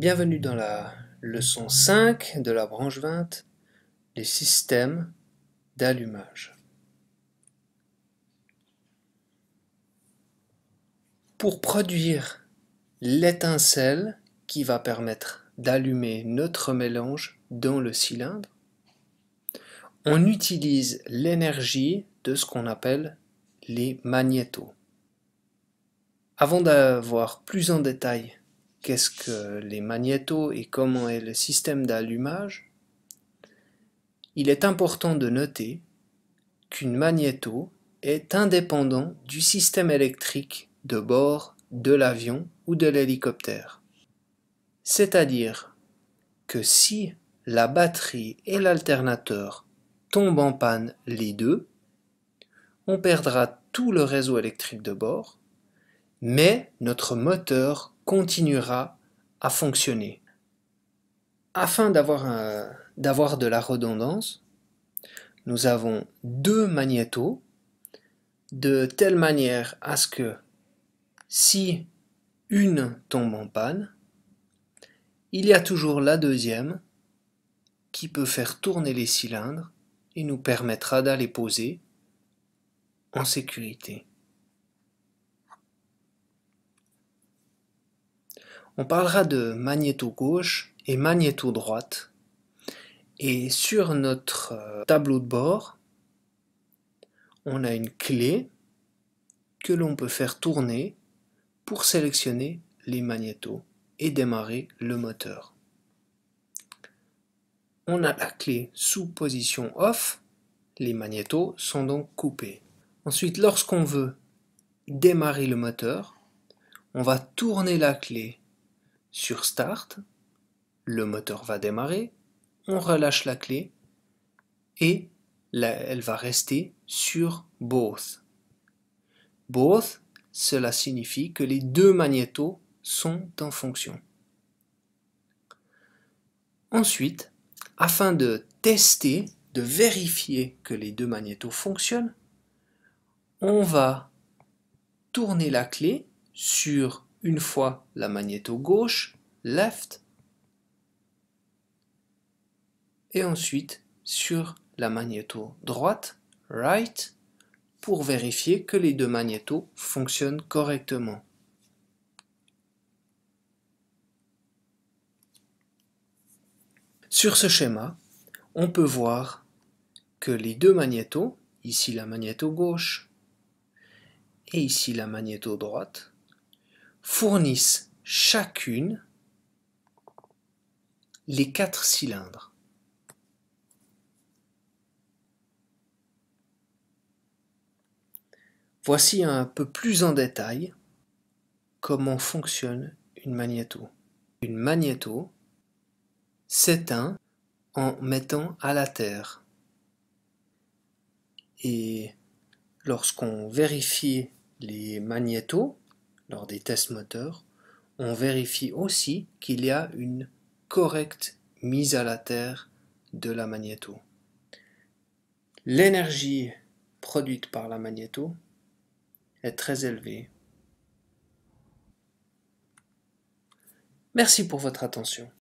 Bienvenue dans la leçon 5 de la branche 20, les systèmes d'allumage. Pour produire l'étincelle qui va permettre d'allumer notre mélange dans le cylindre, on utilise l'énergie de ce qu'on appelle les magnétaux. Avant d'avoir plus en détail qu'est-ce que les magnétaux et comment est le système d'allumage, il est important de noter qu'une magnéto est indépendant du système électrique de bord de l'avion ou de l'hélicoptère. C'est-à-dire que si la batterie et l'alternateur tombent en panne les deux, on perdra tout le réseau électrique de bord, mais notre moteur continuera à fonctionner. Afin d'avoir de la redondance, nous avons deux magnétos de telle manière à ce que si une tombe en panne, il y a toujours la deuxième qui peut faire tourner les cylindres et nous permettra d'aller poser en sécurité. On parlera de magnéto gauche et magnéto droite. Et sur notre tableau de bord, on a une clé que l'on peut faire tourner pour sélectionner les magnétos et démarrer le moteur. On a la clé sous position off, les magnétos sont donc coupés. Ensuite, lorsqu'on veut démarrer le moteur, on va tourner la clé sur Start, le moteur va démarrer, on relâche la clé et elle va rester sur Both. Both, cela signifie que les deux magnétos sont en fonction. Ensuite, afin de tester, de vérifier que les deux magnétos fonctionnent, on va tourner la clé sur une fois la magnéto gauche, left, et ensuite sur la magnéto droite, right, pour vérifier que les deux magnétos fonctionnent correctement. Sur ce schéma, on peut voir que les deux magnétos, ici la magnéto gauche et ici la magnéto droite, fournissent chacune les 4 cylindres. Voici un peu plus en détail comment fonctionne une magnéto. Une magnéto s'éteint en mettant à la terre. Et lorsqu'on vérifie les magnétos lors des tests moteurs, on vérifie aussi qu'il y a une correcte mise à la terre de la magnéto. L'énergie produite par la magnéto est très élevée. Merci pour votre attention.